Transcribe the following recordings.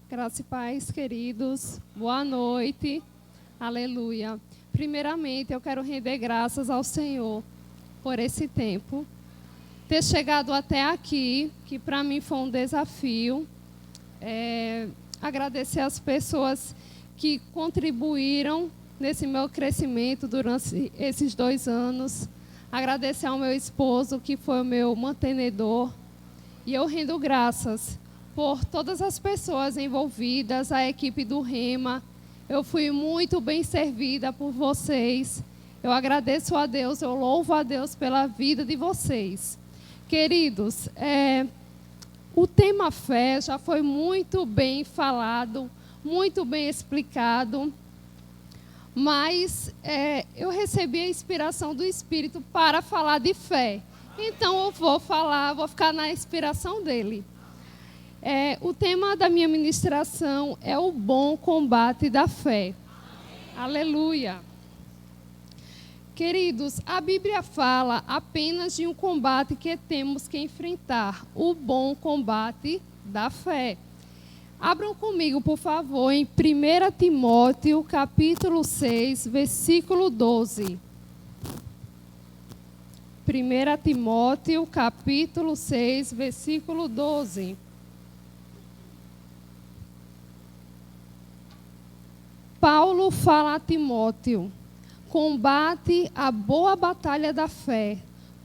Graça e paz, queridos. Boa noite. Aleluia. Primeiramente, eu quero render graças ao Senhor por esse tempo. Ter chegado até aqui, que para mim foi um desafio. Agradecer às pessoas que contribuíram nesse meu crescimento durante esses 2 anos. Agradecer ao meu esposo, que foi o meu mantenedor. E eu rendo graças por todas as pessoas envolvidas, a equipe do Rema. Eu fui muito bem servida por vocês. Eu agradeço a Deus, eu louvo a Deus pela vida de vocês. Queridos, o tema fé já foi muito bem falado, muito bem explicado, mas eu recebi a inspiração do Espírito para falar de fé. Então eu vou ficar na inspiração dele. O tema da minha ministração é o bom combate da fé. Aleluia. Queridos, a Bíblia fala apenas de um combate que temos que enfrentar, o bom combate da fé. Abram comigo, por favor, em 1 Timóteo, capítulo 6, versículo 12. 1 Timóteo, capítulo 6, versículo 12. Paulo fala a Timóteo: combate a boa batalha da fé,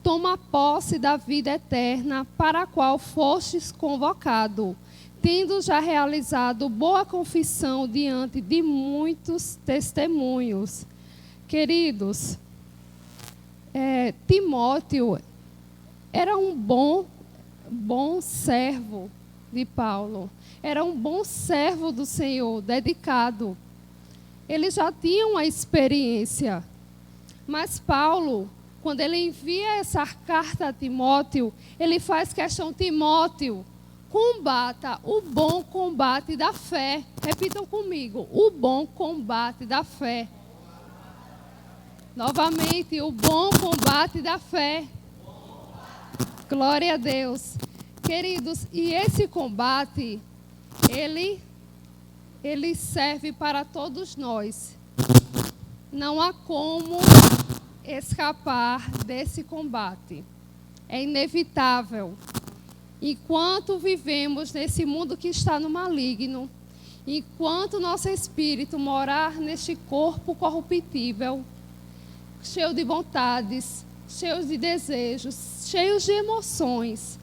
toma posse da vida eterna para a qual fostes convocado, tendo já realizado boa confissão diante de muitos testemunhos. Queridos, Timóteo era um bom servo de Paulo, era um bom servo do Senhor, dedicado. Ele já tinha uma experiência, mas Paulo, quando ele envia essa carta a Timóteo, ele faz questão: Timóteo, combata o bom combate da fé. Repitam comigo: o bom combate da fé. Novamente, o bom combate da fé. Glória a Deus. Queridos, e esse combate, ele serve para todos nós. Não há como escapar desse combate. É inevitável. Enquanto vivemos nesse mundo que está no maligno, enquanto nosso espírito morar neste corpo corruptível, cheio de vontades, cheio de desejos, cheios de emoções,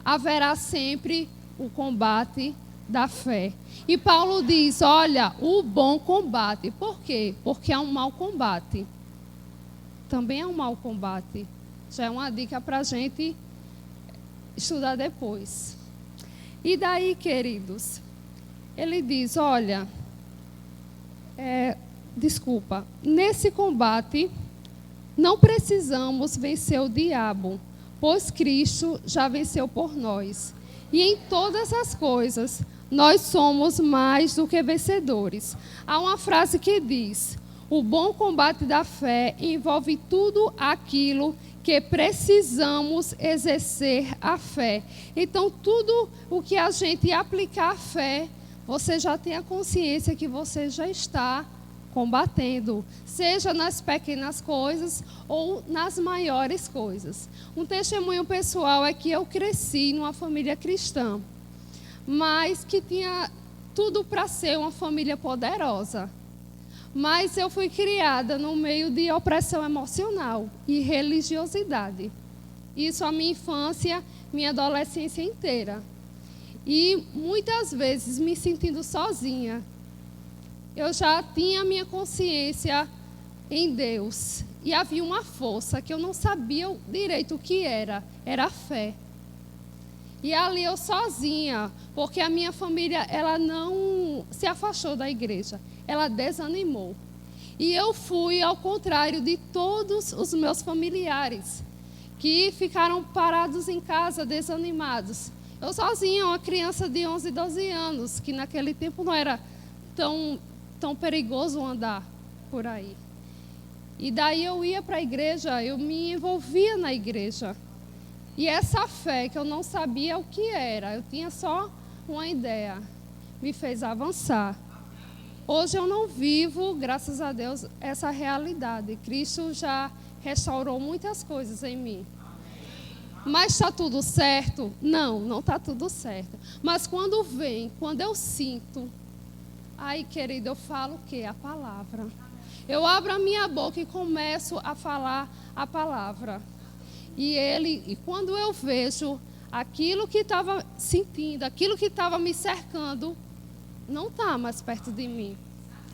haverá sempre o combate da fé. E Paulo diz: olha, o bom combate. Por quê? Porque é um mau combate. Também é um mau combate. Já é uma dica para a gente estudar depois. E daí, queridos, ele diz: olha, nesse combate não precisamos vencer o diabo, pois Cristo já venceu por nós. E em todas as coisas nós somos mais do que vencedores. Há uma frase que diz: o bom combate da fé envolve tudo aquilo que precisamos exercer a fé. Então, tudo o que a gente aplicar a fé, você já tem a consciência que você já está combatendo, seja nas pequenas coisas ou nas maiores coisas. Um testemunho pessoal é que eu cresci numa família cristã, mas que tinha tudo para ser uma família poderosa. Mas eu fui criada no meio de opressão emocional e religiosidade. Isso a minha infância, minha adolescência inteira. E muitas vezes me sentindo sozinha. Eu já tinha a minha consciência em Deus. E havia uma força que eu não sabia direito o que era a fé. E ali eu sozinha, porque a minha família, ela não se afastou da igreja, ela desanimou. E eu fui ao contrário de todos os meus familiares, que ficaram parados em casa, desanimados. Eu sozinha, uma criança de 11, 12 anos, que naquele tempo não era tão perigoso andar por aí. E daí eu ia para a igreja, eu me envolvia na igreja. E essa fé que eu não sabia o que era, eu tinha só uma ideia, me fez avançar. Hoje eu não vivo, graças a Deus, essa realidade. Cristo já restaurou muitas coisas em mim. Mas está tudo certo? Não, não está tudo certo. Mas quando vem, quando eu sinto, aí, querido, eu falo o quê? A palavra. Eu abro a minha boca e começo a falar a palavra. E quando eu vejo aquilo que estava sentindo, aquilo que estava me cercando, não está mais perto de mim.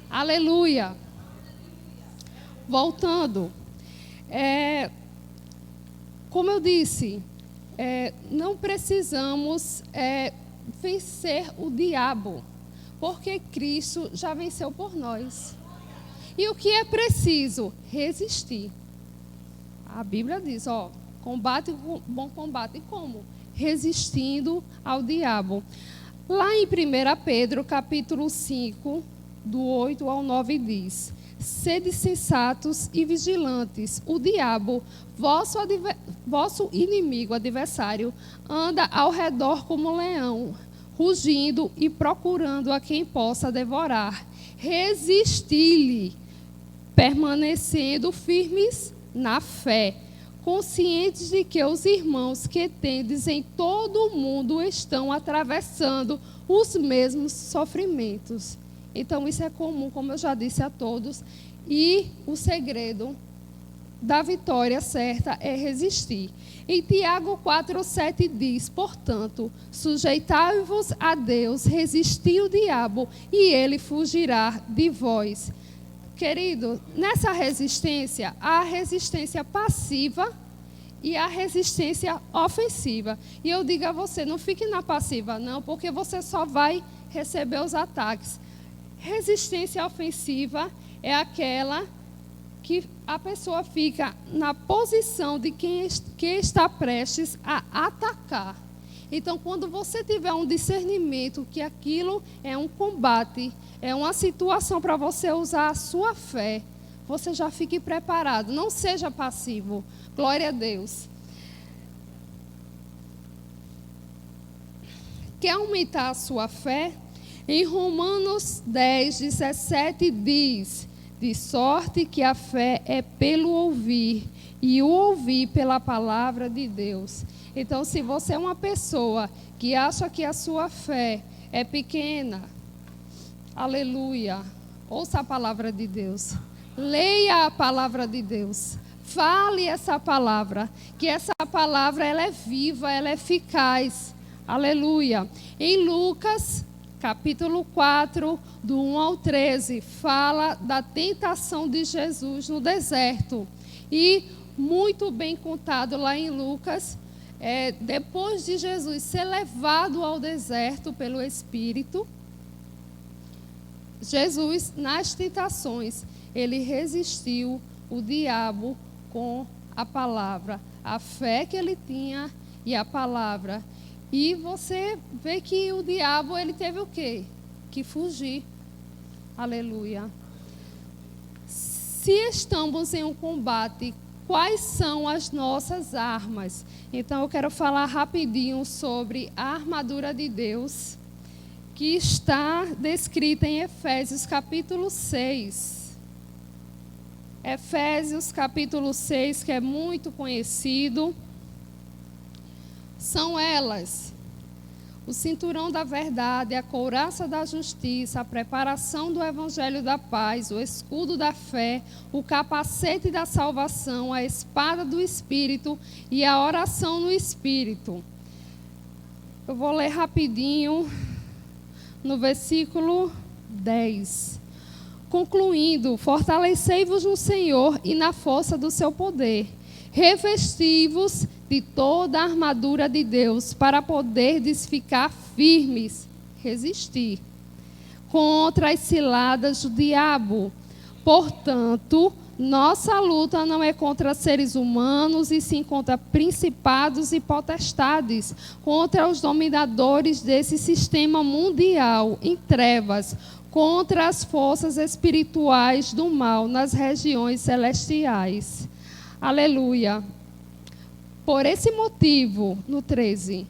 Aleluia. Voltando. Como eu disse, não precisamos vencer o diabo, porque Cristo já venceu por nós. E o que é preciso? Resistir. A Bíblia diz, combate o bom combate. E como? Resistindo ao diabo. Lá em 1 Pedro, capítulo 5, do 8 ao 9, diz: sede sensatos e vigilantes. O diabo, vosso inimigo, adversário, anda ao redor como um leão, rugindo e procurando a quem possa devorar. Resisti-lhe, permanecendo firmes na fé, conscientes de que os irmãos que tendes em todo o mundo estão atravessando os mesmos sofrimentos. Então, isso é comum, como eu já disse a todos, e o segredo da vitória certa é resistir. Em Tiago 4,7 diz, portanto, sujeitai-vos a Deus, resisti o diabo, e ele fugirá de vós. Querido, nessa resistência, há a resistência passiva e a resistência ofensiva. E eu digo a você, não fique na passiva, não, porque você só vai receber os ataques. Resistência ofensiva é aquela que a pessoa fica na posição de quem está prestes a atacar. Então, quando você tiver um discernimento que aquilo é um combate, é uma situação para você usar a sua fé, você já fique preparado. Não seja passivo. Glória a Deus. Quer aumentar a sua fé? Em Romanos 10:17 diz: de sorte que a fé é pelo ouvir, e o ouvir pela palavra de Deus. Então, se você é uma pessoa que acha que a sua fé é pequena, aleluia, ouça a palavra de Deus. Leia a palavra de Deus. Fale essa palavra, que essa palavra ela é viva, ela é eficaz. Aleluia. Em Lucas capítulo 4, do 1 ao 13, fala da tentação de Jesus no deserto. E muito bem contado lá em Lucas, depois de Jesus ser levado ao deserto pelo Espírito, Jesus, nas tentações, ele resistiu o diabo com a palavra, a fé que ele tinha e a palavra. E você vê que o diabo, ele teve o quê? Que fugir. Aleluia. Se estamos em um combate, quais são as nossas armas? Então, eu quero falar rapidinho sobre a armadura de Deus, que está descrita em Efésios capítulo 6. Efésios capítulo 6, que é muito conhecido. São elas: o cinturão da verdade, a couraça da justiça, a preparação do evangelho da paz, o escudo da fé, o capacete da salvação, a espada do Espírito e a oração no Espírito. Eu vou ler rapidinho no versículo 10. Concluindo, fortalecei-vos no Senhor e na força do seu poder. Revesti-vos de toda a armadura de Deus, para poderdes ficar firmes, resistir contra as ciladas do diabo. Portanto, nossa luta não é contra seres humanos, e sim contra principados e potestades, contra os dominadores desse sistema mundial em trevas, contra as forças espirituais do mal nas regiões celestiais. Aleluia. Por esse motivo, no 13,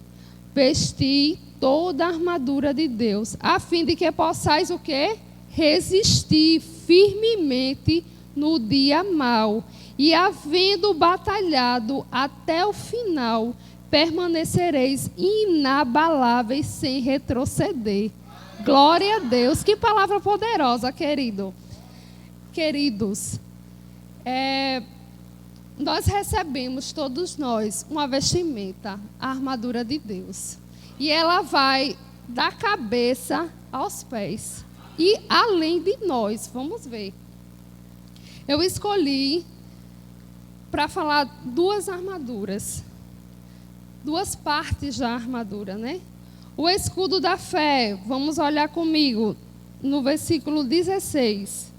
vesti toda a armadura de Deus, a fim de que possais o quê? Resistir firmemente no dia mau. E havendo batalhado até o final, permanecereis inabaláveis sem retroceder. Glória a Deus. Que palavra poderosa, queridos. Nós recebemos, todos nós, uma vestimenta, a armadura de Deus. E ela vai da cabeça aos pés. E além de nós, vamos ver. Eu escolhi para falar duas armaduras. Duas partes da armadura, né? O escudo da fé, vamos olhar comigo no versículo 16.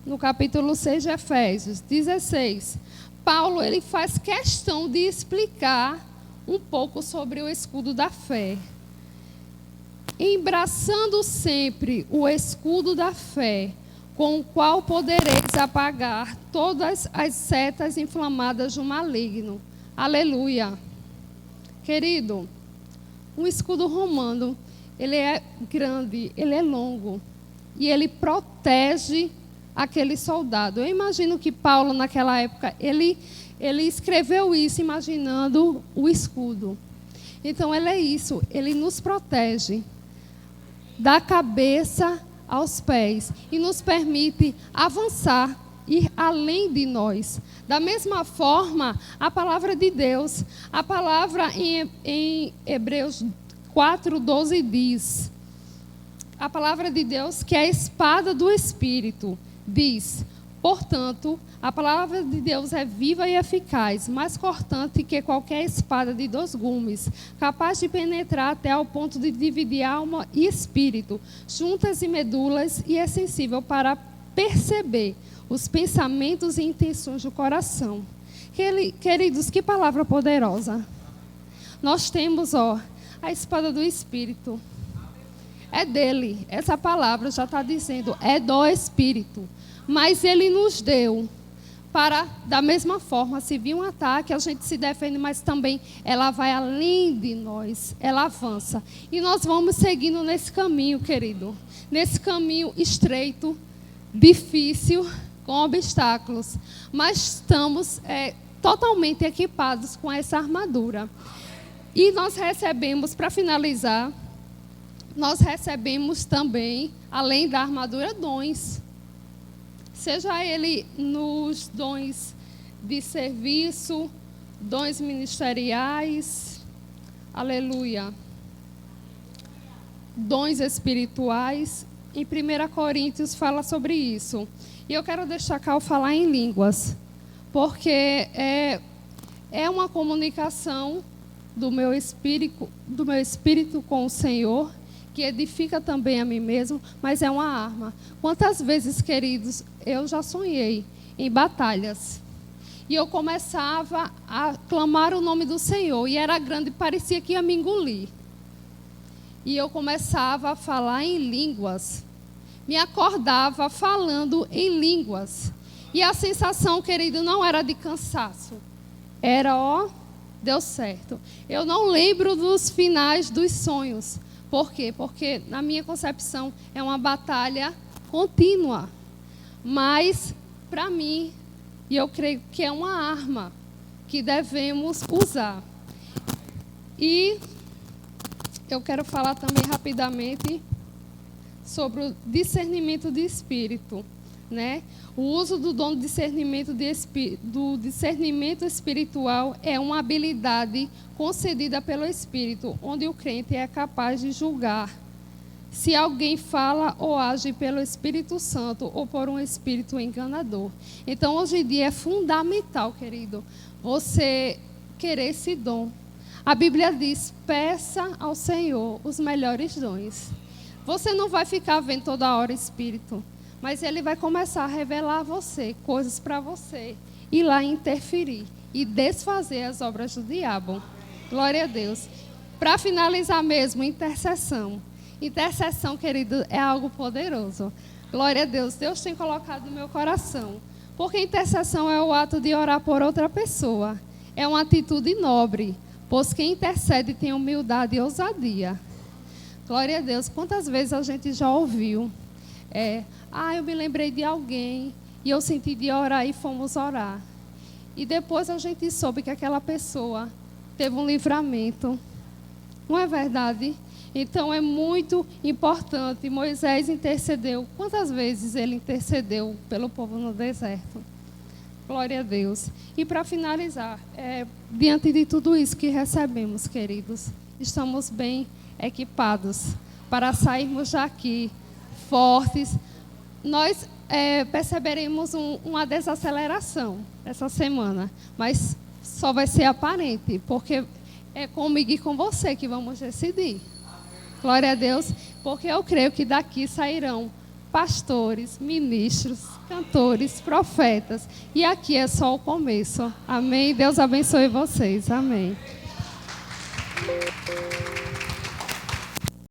No capítulo 6 de Efésios, 16. Paulo, ele faz questão de explicar um pouco sobre o escudo da fé. Embraçando sempre o escudo da fé, com o qual podereis apagar todas as setas inflamadas do maligno. Aleluia. Querido, um escudo romano, ele é grande, ele é longo, e ele protege aquele soldado. Eu imagino que Paulo, naquela época, ele escreveu isso imaginando o escudo. Então, ele é isso, ele nos protege da cabeça aos pés e nos permite avançar, ir além de nós. Da mesma forma, a palavra de Deus, a palavra em Hebreus 4:12 diz, a palavra de Deus, que é a espada do Espírito, diz: portanto, a palavra de Deus é viva e eficaz, mais cortante que qualquer espada de 2 gumes, capaz de penetrar até ao ponto de dividir alma e espírito, juntas e medulas, e é sensível para perceber os pensamentos e intenções do coração. Queridos, que palavra poderosa. Nós temos, a espada do Espírito. É dele. Essa palavra já está dizendo, é do Espírito. Mas ele nos deu para, da mesma forma, se vir um ataque, a gente se defende, mas também ela vai além de nós, ela avança. E nós vamos seguindo nesse caminho, querido. Nesse caminho estreito, difícil, com obstáculos. Mas estamos totalmente equipados com essa armadura. E nós recebemos, para finalizar, nós recebemos também, além da armadura, dons. Seja ele nos dons de serviço, dons ministeriais, aleluia, dons espirituais. Em 1 Coríntios fala sobre isso. E eu quero destacar o falar em línguas, porque é uma comunicação do meu espírito com o Senhor, que edifica também a mim mesmo, mas é uma arma. Quantas vezes, queridos, eu já sonhei em batalhas, e eu começava a clamar o nome do Senhor, e era grande, parecia que ia me engolir. E eu começava a falar em línguas, me acordava falando em línguas, e a sensação, querido, não era de cansaço, era, deu certo. Eu não lembro dos finais dos sonhos. Por quê? Porque, na minha concepção, é uma batalha contínua. Mas, para mim, e eu creio que é uma arma que devemos usar. E eu quero falar também rapidamente sobre o discernimento de espírito, né? O uso do dom do discernimento espiritual é uma habilidade concedida pelo Espírito, onde o crente é capaz de julgar se alguém fala ou age pelo Espírito Santo ou por um espírito enganador. Então, hoje em dia é fundamental, querido, você querer esse dom. A Bíblia diz, peça ao Senhor os melhores dons. Você não vai ficar vendo toda hora Espírito, mas Ele vai começar a revelar a você coisas para você ir lá interferir e desfazer as obras do diabo. Glória a Deus. Para finalizar mesmo, intercessão. Intercessão, querido, é algo poderoso. Glória a Deus. Deus tem colocado no meu coração. Porque intercessão é o ato de orar por outra pessoa. É uma atitude nobre, pois quem intercede tem humildade e ousadia. Glória a Deus. Quantas vezes a gente já ouviu? Eu me lembrei de alguém e eu senti de orar e fomos orar. E depois a gente soube que aquela pessoa teve um livramento. Não é verdade? Então é muito importante. Moisés intercedeu. Quantas vezes ele intercedeu pelo povo no deserto? Glória a Deus. E para finalizar, diante de tudo isso que recebemos, queridos, estamos bem equipados para sairmos daqui fortes. Nós perceberemos uma desaceleração essa semana, mas só vai ser aparente, porque é comigo e com você que vamos decidir. Glória a Deus, porque eu creio que daqui sairão pastores, ministros, cantores, profetas. E aqui é só o começo. Amém? Deus abençoe vocês. Amém.